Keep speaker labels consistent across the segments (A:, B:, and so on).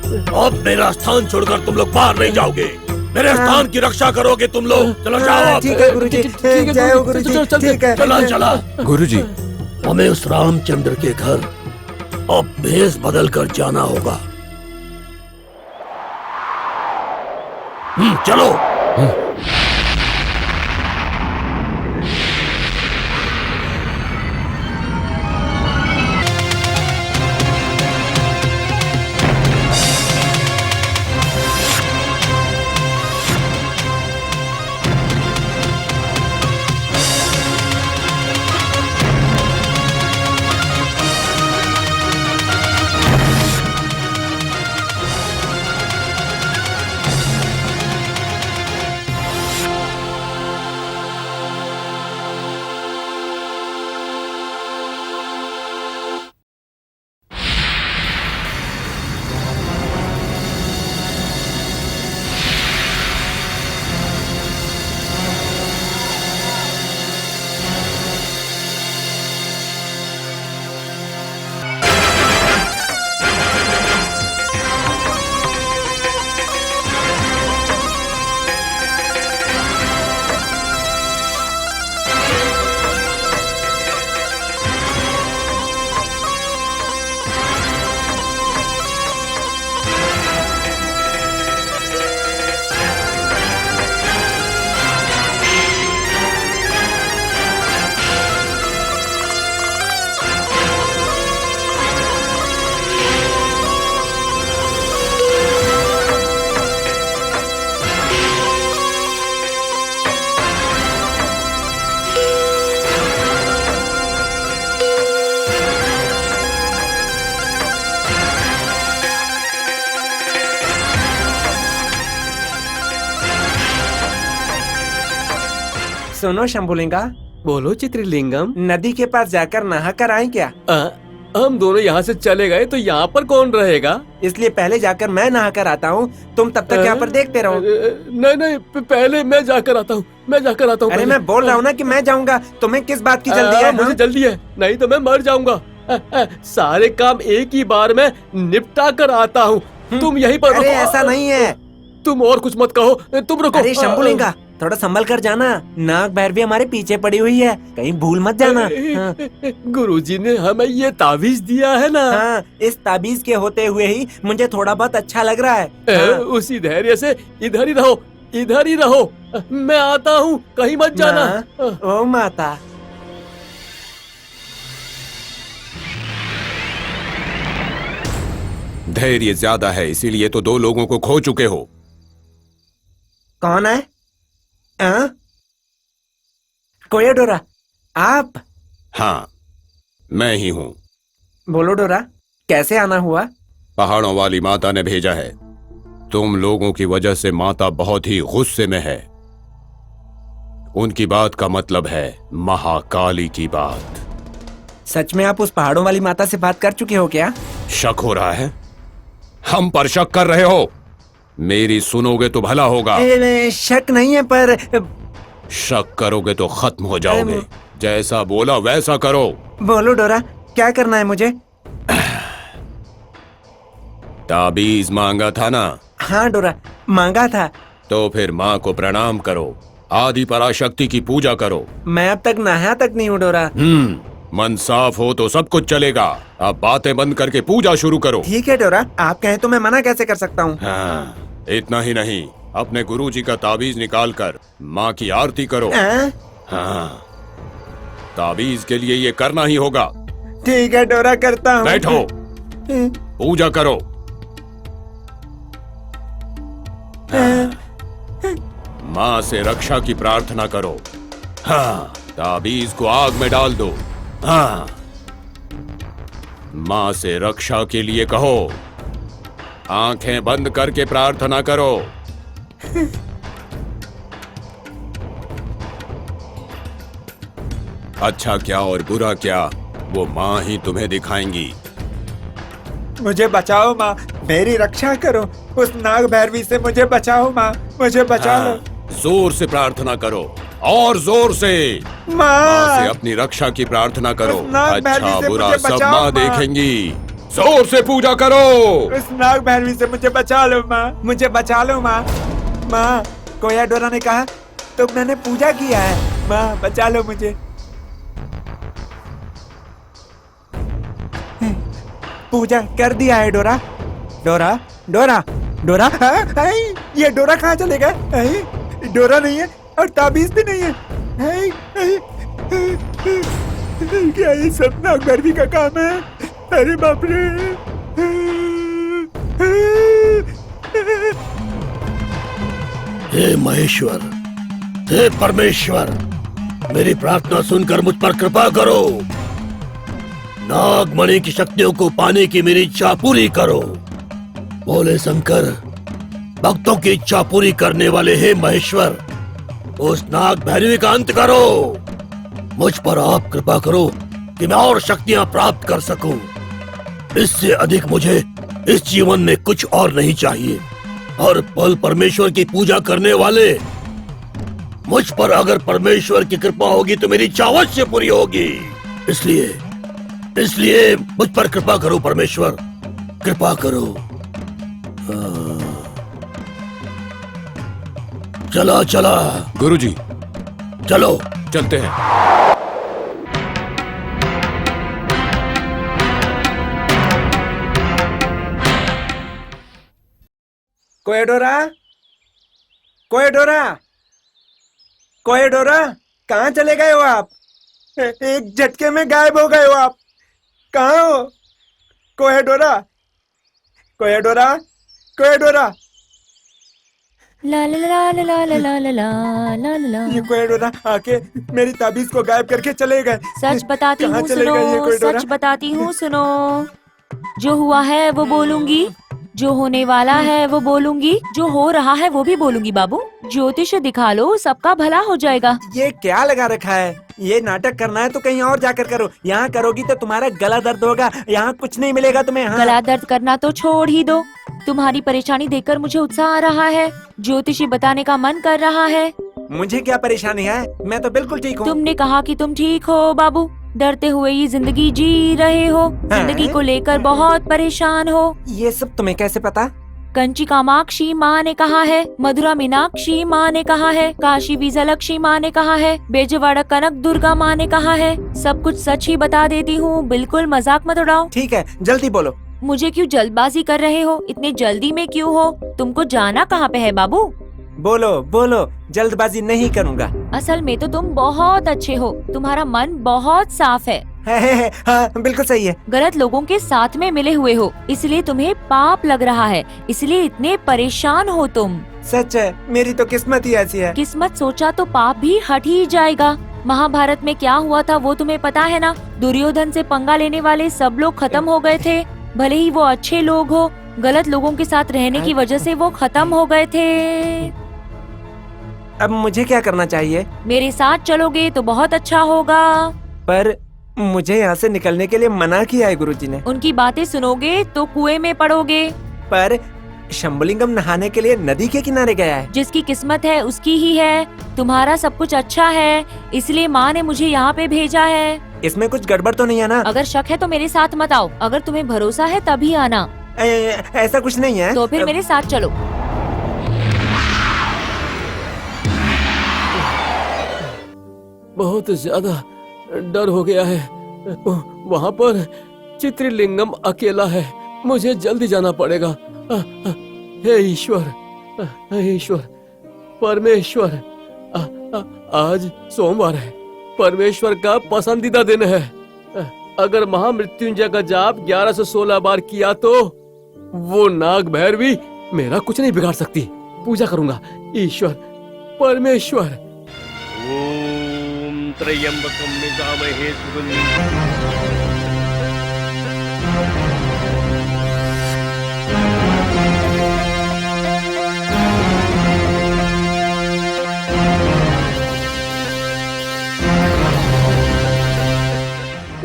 A: अब मेरा स्थान छोड़कर तुम लोग बाहर नहीं जाओगे। मेरे स्थान की रक्षा करोगे तुम लोग। चलो जाओ।
B: ठीक है गुरुजी, जय हो गुरुजी। ठीक है,
A: चला चला।
C: गुरुजी,
A: हमें उस रामचंद्र के घर अब भेष बदल कर जाना होगा। चलो।
B: सुनो शंभुलिंगा,
D: बोलो चित्रलिंगम।
B: नदी के पास जाकर नहा कर आए क्या?
D: हम दोनों यहाँ से चले गए तो यहाँ पर कौन रहेगा?
B: इसलिए पहले जाकर मैं नहा कर आता हूँ, तुम तब तक यहाँ पर देखते रहो।
D: नहीं, पहले मैं जाकर आता हूँ।
B: अरे मैं बोल रहा हूँ ना कि मैं जाऊँगा, तुम्हें किस बात की जल्दी है?
D: मुझे जल्दी है, नहीं तो मैं मर जाऊंगा। सारे काम एक ही बार में निपटा कर आता हूँ। तुम यहीं पर रुको।
B: अरे ऐसा नहीं है।
D: तुम और कुछ मत कहो, तुम रुको।
B: अरे शंभुलिंगा, थोड़ा संभल कर जाना। नाग भैरवी हमारे पीछे पड़ी हुई है, कहीं भूल मत जाना।
D: गुरुजी ने हमें ये ताबीज दिया है ना।
B: हाँ, इस ताबीज के होते हुए ही मुझे थोड़ा बहुत अच्छा लग रहा है।
D: उसी धैर्य से इधर ही रहो, इधर ही रहो। मैं आता हूँ, कहीं मत जाना।
B: ओ माता।
C: धैर्य ज्यादा है, इसीलिए तो 2 लोगों को खो चुके हो।
B: कौन है? कोया आप?
C: हाँ, मैं ही हूँ।
B: बोलो डोरा, कैसे आना हुआ?
C: पहाड़ों वाली माता ने भेजा है। तुम लोगों की वजह से माता बहुत ही गुस्से में है। उनकी बात का मतलब है महाकाली की बात।
B: सच में आप उस पहाड़ों वाली माता से बात कर चुके हो क्या?
C: शक हो रहा है? हम पर शक कर रहे हो? मेरी सुनोगे तो भला होगा।
B: शक नहीं है, पर
C: शक करोगे तो खत्म हो जाओगे। जैसा बोला वैसा करो।
B: बोलो डोरा, क्या करना है मुझे?
C: ताबीज मांगा था ना?
B: हाँ डोरा, मांगा था।
C: तो फिर माँ को प्रणाम करो, आदि पराशक्ति की पूजा करो।
B: मैं अब तक नहाया तक नहीं हूँ डोरा।
C: मन साफ हो तो सब कुछ चलेगा। अब बातें बंद करके पूजा शुरू करो।
B: ठीक है डोरा, आप कहें तो मैं मना कैसे कर सकता हूँ?
C: हाँ, इतना ही नहीं, अपने गुरुजी का ताबीज निकाल कर माँ की आरती करो। हाँ, ताबीज के लिए ये करना ही होगा।
B: ठीक है डोरा, करता हूँ।
C: बैठो, पूजा करो। माँ से रक्षा की प्रार्थना करो। हाँ, ताबीज को आग में डाल दो। हाँ, माँ से रक्षा के लिए कहो। आंखें बंद करके प्रार्थना करो। अच्छा क्या और बुरा क्या, वो माँ ही तुम्हें दिखाएंगी।
B: मुझे बचाओ माँ, मेरी रक्षा करो। उस नाग भैरवी से मुझे बचाओ माँ, मुझे बचा लो।
C: जोर से प्रार्थना करो, और जोर से। माँ से अपनी रक्षा की प्रार्थना करो। अच्छा बुरा सब माँ देखेंगी। जोर से पूजा करो।
B: उस नाग भैरवी से मुझे बचा लो माँ, मुझे बचा लो माँ। माँ, कोया डोरा ने कहा तो मैंने पूजा किया है। माँ बचा लो मुझे। पूजा कर दिया है डोरा। डोरा डोरा डोरा ये डोरा कहाँ चले गए? डोरा नहीं है और ताबीज भी नहीं है। क्या ये सब नाग भैरवी का काम है? अरे बाप रे।
A: हे महेश्वर, हे परमेश्वर, मेरी प्रार्थना सुनकर मुझ पर कृपा करो। नागमणि की शक्तियों को पाने की मेरी इच्छा पूरी करो। बोले शंकर, भक्तों की इच्छा पूरी करने वाले हे महेश्वर, उस नाग भैरवी का अंत करो। मुझ पर आप कृपा करो कि मैं और शक्तियां प्राप्त कर सकूं। इससे अधिक मुझे इस जीवन में कुछ और नहीं चाहिए। हर पल परमेश्वर की पूजा करने वाले, मुझ पर अगर परमेश्वर की कृपा होगी तो मेरी इच्छा अवश्य पूरी होगी। इसलिए मुझ पर कृपा करो परमेश्वर, कृपा करो। चला चला
C: गुरुजी,
A: चलो
C: चलते हैं।
B: कोएडोरा, कोएडोरा, कोएडोरा, कहाँ चले गए हो आप? एक झटके में गायब हो गए हो आप। कहाँ हो? कोएडोरा, कोएडोरा, कोएडोरा।
E: ला ला ला ला ला ला ला ला ला ला ला।
B: ये कोएडोरा आके मेरी ताबीज को गायब करके चले गए।
E: सच बताती
B: कहाँ
E: हूँ
B: चले गए ये
E: सुनो,
B: कोएडोरा?
E: सच बताती हूँ सुनो। जो हुआ है वो बोलूंगी, जो होने वाला है वो बोलूंगी, जो हो रहा है वो भी बोलूंगी। बाबू ज्योतिष दिखा लो, सबका भला हो जाएगा।
B: ये क्या लगा रखा है? ये नाटक करना है तो कहीं और जाकर करो। यहाँ करोगी तो तुम्हारा गला दर्द होगा। यहाँ कुछ नहीं मिलेगा तुम्हें। हाँ।
E: गला दर्द करना तो छोड़ ही दो। तुम्हारी परेशानी देखकर मुझे उत्साह आ रहा है, ज्योतिषी बताने का मन कर रहा है।
B: मुझे क्या परेशानी है? मैं तो बिल्कुल ठीक हूँ।
E: तुमने कहा कि तुम ठीक हो बाबू, डरते हुए ये जिंदगी जी रहे हो, जिंदगी को लेकर बहुत परेशान हो।
B: ये सब तुम्हें कैसे पता?
E: कंची कामाक्षी माँ ने कहा है, मधुरा मीनाक्षी माँ ने कहा है, काशी विजयलक्ष्मी माँ ने कहा है, बेजवाड़ा कनक दुर्गा माँ ने कहा है। सब कुछ सच ही बता देती हूँ, बिल्कुल मजाक मत उड़ाओ।
B: ठीक है, जल्दी बोलो।
E: मुझे क्यों जल्दबाजी कर रहे हो? इतने जल्दी में क्यों हो? तुमको जाना कहाँ पे है बाबू?
B: बोलो बोलो, जल्दबाजी नहीं करूँगा।
E: असल में तो तुम बहुत अच्छे हो, तुम्हारा मन बहुत साफ है।
B: हाँ, बिल्कुल सही है।
E: गलत लोगों के साथ में मिले हुए हो, इसलिए तुम्हें पाप लग रहा है, इसलिए इतने परेशान हो तुम।
B: सच है, मेरी तो किस्मत ही ऐसी है।
E: किस्मत सोचा तो पाप भी हट ही जाएगा। महाभारत में क्या हुआ था वो तुम्हें पता है ना? दुर्योधन से पंगा लेने वाले सब लोग खत्म हो गए थे। भले ही वो अच्छे लोग हो, गलत लोगों के साथ रहने की वजह से वो खत्म हो गए थे।
B: अब मुझे क्या करना चाहिए?
E: मेरे साथ चलोगे तो बहुत अच्छा होगा।
B: पर मुझे यहाँ से निकलने के लिए मना किया है गुरुजी ने।
E: उनकी बातें सुनोगे तो कुएं में पड़ोगे।
B: पर शंभुलिंगम नहाने के लिए नदी के किनारे गया है।
E: जिसकी किस्मत है उसकी ही है। तुम्हारा सब कुछ अच्छा है, इसलिए माँ ने मुझे यहाँ पे भेजा है।
B: इसमें कुछ गड़बड़ तो नहीं है ना?
E: अगर शक है तो मेरे साथ मत आओ, अगर तुम्हें भरोसा है तभी आना।
B: ऐसा कुछ नहीं है।
E: तो फिर मेरे साथ चलो।
D: बहुत ज्यादा डर हो गया है। वहाँ पर चित्रलिंगम अकेला है, मुझे जल्दी जाना पड़ेगा। हे ईश्वर, हे ईश्वर, परमेश्वर, आज सोमवार है, परमेश्वर का पसंदीदा दिन है। अगर महामृत्युंजय का जाप 11 से 16 बार किया तो वो नाग भैरवी मेरा कुछ नहीं बिगाड़ सकती। पूजा करूंगा। ईश्वर, परमेश्वर। ओम त्र्यंबकम यजामहे सुगंधिं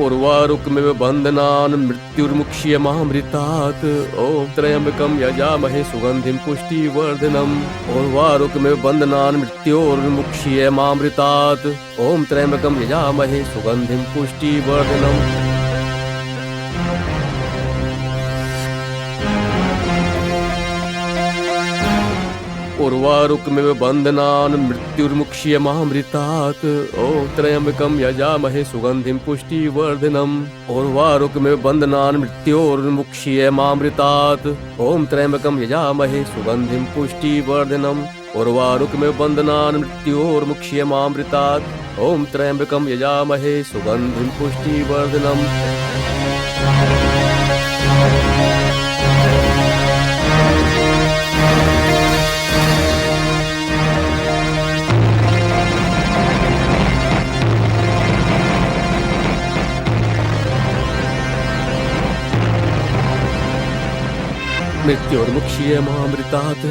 D: उर्वारुकमिव बन्धनान् मृत्युर्मुक्ष्यमामृतात्। ओम त्र्यंबकं यजामहे सुगंधिं पुष्टिवर्धनम्। उर्वारुकमिव बन्धनान् मृत्योर्मुक्ष्यमामृतात्। ओम त्र्यंबकं यजामहे सुगंधिं पुष्टिवर्धनम्। उर्वारुकमिव बन्धनान् मृत्युर्मुक्ष्यमामृतात् ॐ त्र्यम्बकं यजामहे सुगन्धिं पुष्टिवर्धनम् उर्वारुकमिव बन्धनान् मृत्योर्मुक्ष्यमामृतात् ॐ त्र्यम्बकं यजामहे सुगन्धिं पुष्टिवर्धनम् उर्वारुकमिव बन्धनान् मृत्योर्मुक्ष्यमामृतात् ॐ त्र्यम्बकं यजामहे सुगन्धिं पुष्टिवर्धनम् मृत्योर्मुक्ष्यमामृतात्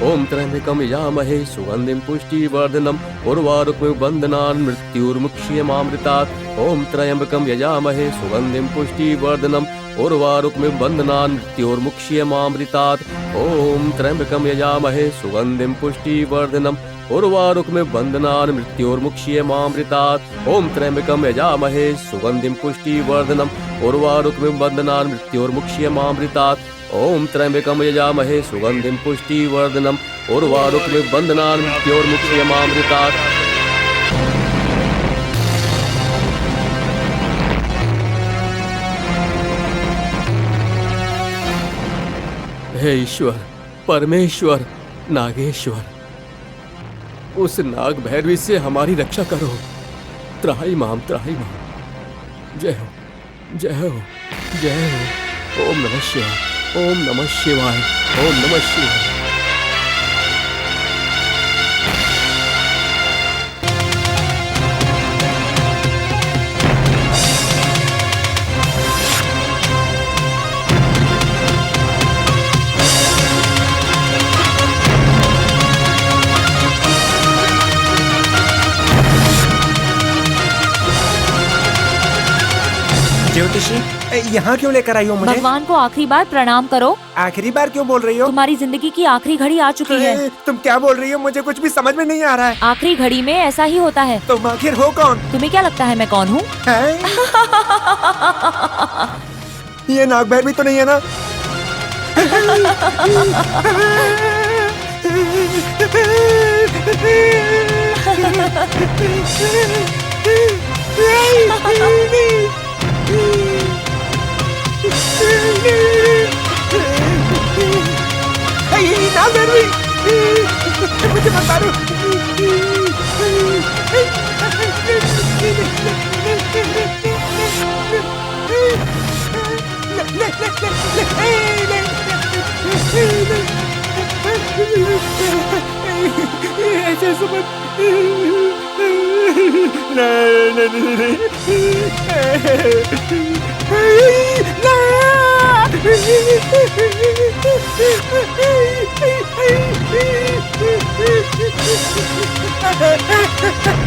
D: ॐ त्र्यम्बकं यजामहे सुगन्धिं पुष्टिवर्धनम् उर्वारुकमिव बन्धनान् मृत्योर्मुक्ष्यमामृतात् ॐ त्र्यम्बकं यजामहे सुगन्धिं पुष्टिवर्धनम् उर्वारुकमिव बन्धनान् मृत्योर्मुक्ष्यमामृतात् ॐ त्र्यम्बकं यजामहे सुगन्धिं पुष्टिवर्धनम् उर्वारुकमिव बन्धनान् मृत्योर्मुक्ष्यमामृतात् ॐ त्र्यम्बकं यजामहे सुगन्धिं पुष्टिवर्धनम् उर्वारुकमिव बन्धनान् मृत्योर्मुक्ष्यमामृतात् ॐ त्र्यम्बकं यजामहे सुगन्धिं पुष्टिवर्धनम् उर्वारुकमिव बन्धनान् मृत्योर्मुक्ष्यमामृतात् हे ईश्वर, परमेश्वर, नागेश्वर, उस नाग भैरवी से हमारी रक्षा करो। त्राही माम, त्राही माम। जय हो, जय हो, जय हो। ओम नमः शिवाय, ओम नमः शिवाय, ओम नमः शिवाय।
B: ज्योतिषी, यहाँ क्यों लेकर आई हो मुझे?
E: भगवान को आखिरी बार प्रणाम करो।
B: आखिरी बार क्यों बोल रही हो?
E: तुम्हारी जिंदगी की आखिरी घड़ी आ चुकी है।
B: तुम क्या बोल रही हो? मुझे कुछ भी समझ में नहीं आ रहा है।
E: आखिरी घड़ी में ऐसा ही होता है।
B: तुम आखिर हो कौन?
E: तुम्हें क्या लगता है मैं कौन हूँ?
B: ये नाग भैरवी तो नहीं है ना? नाग भैरवी, मुझे मत मारो। ऐसे समझ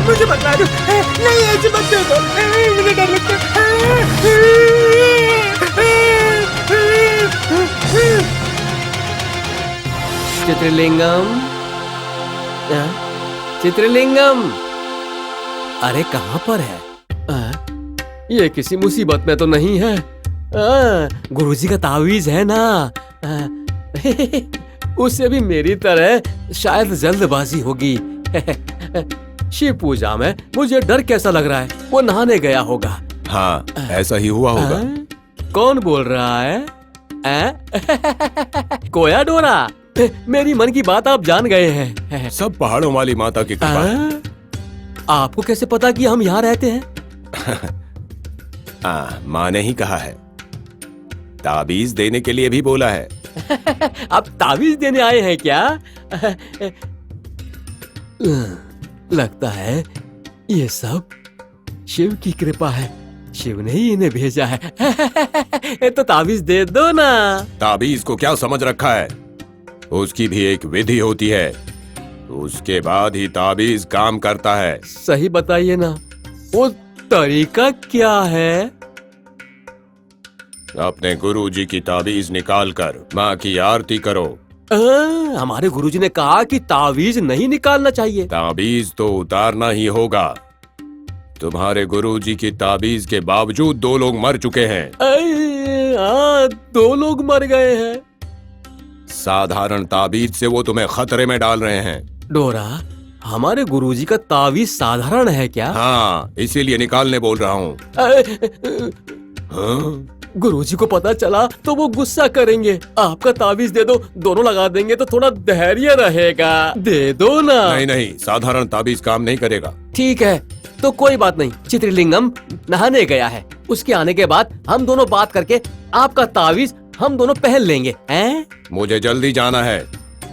B: मुझे मत मारो। नहीं, ऐसे मत देखो, मुझे डर लगता है।
D: चित्रलिंगम, चित्रलिंगम, अरे कहाँ पर है? ये किसी मुसीबत में तो नहीं है? गुरुजी का तावीज है ना? उससे भी मेरी तरह शायद जल्दबाजी होगी। शिव पूजा में मुझे डर कैसा लग रहा है? वो नहाने गया होगा।
C: हाँ, ऐसा ही हुआ होगा।
D: कौन बोल रहा है? कोया डोरा, मेरी मन की बात आप जान गए हैं।
C: सब पहाड़ों वाली माता की कृपा है।
D: आपको कैसे पता कि हम यहाँ रहते हैं?
C: माँ ने ही कहा है। ताबीज देने के लिए भी बोला है।
D: आप ताबीज देने आए हैं क्या? लगता है ये सब शिव की कृपा है। शिव ने ही इन्हें भेजा है। तो ताबीज दे दो ना।
C: ताबीज को क्या समझ रखा है? उसकी भी एक विधि होती है, उसके बाद ही ताबीज काम करता है।
D: सही बताइए ना, वो तरीका क्या है?
C: अपने गुरुजी की ताबीज निकालकर माँ की आरती करो।
D: हमारे गुरुजी ने कहा कि ताबीज नहीं निकालना चाहिए।
C: ताबीज तो उतारना ही होगा। तुम्हारे गुरुजी की ताबीज के बावजूद 2 लोग मर चुके हैं।
D: 2 लोग मर गए हैं।
C: साधारण ताबीज से वो तुम्हें खतरे में डाल रहे हैं।
D: डोरा, हमारे गुरुजी का तावीज साधारण है क्या?
C: हाँ, इसीलिए निकालने बोल रहा हूँ। हाँ?
D: गुरुजी को पता चला तो वो गुस्सा करेंगे। आपका तावीज दे दो, दोनों लगा देंगे तो थोड़ा धैर्य रहेगा। दे दो ना।
C: नहीं नहीं, साधारण ताबीज काम नहीं करेगा।
D: ठीक है, तो कोई बात नहीं। चित्रलिंगम नहाने गया है, उसके आने के बाद हम दोनों बात करके आपका तावीज हम दोनों पहन लेंगे। हैं?
C: मुझे जल्दी जाना है,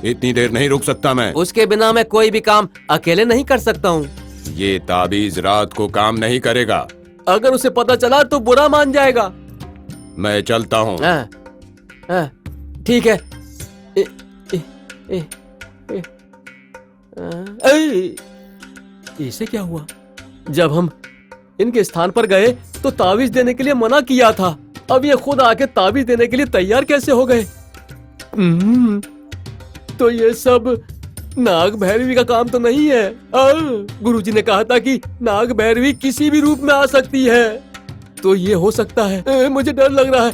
C: इतनी देर नहीं रुक सकता मैं।
D: उसके बिना मैं कोई भी काम अकेले नहीं कर सकता हूँ।
C: ये ताबीज रात को काम नहीं करेगा।
D: अगर उसे पता चला तो बुरा मान जाएगा।
C: मैं चलता हूँ।
D: ठीक है। इसे क्या हुआ? जब हम इनके स्थान पर गए तो तावीज देने के लिए मना किया था, अब ये खुद आके तावीज देने के लिए तैयार कैसे हो गए? तो ये सब नाग भैरवी का काम तो नहीं है। गुरुजी ने कहा था कि नाग भैरवी किसी भी रूप में आ सकती है, तो ये हो सकता है। मुझे डर लग रहा है।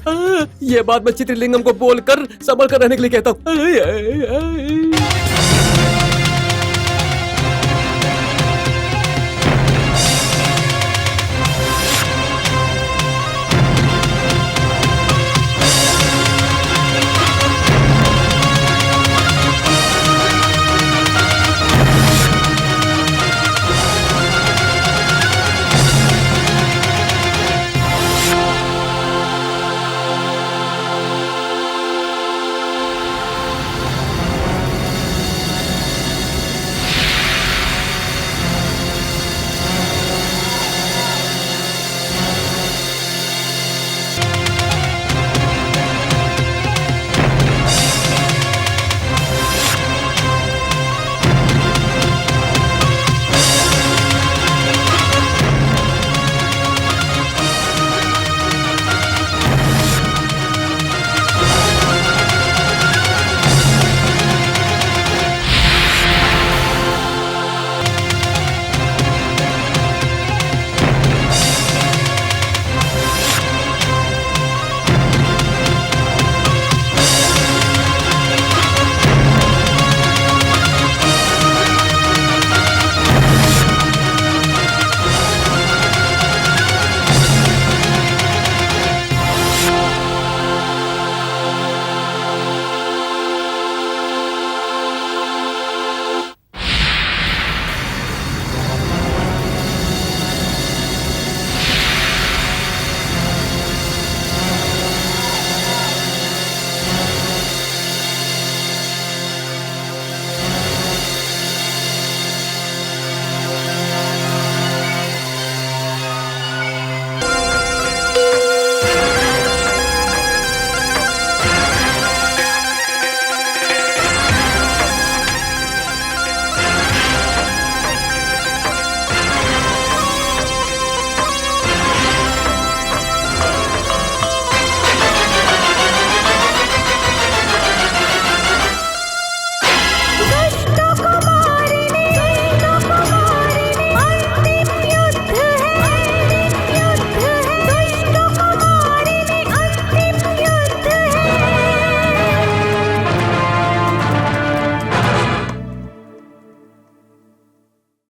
D: ये बात मैं चित्रलिंगम को बोलकर संभल कर रहने के लिए कहता हूँ।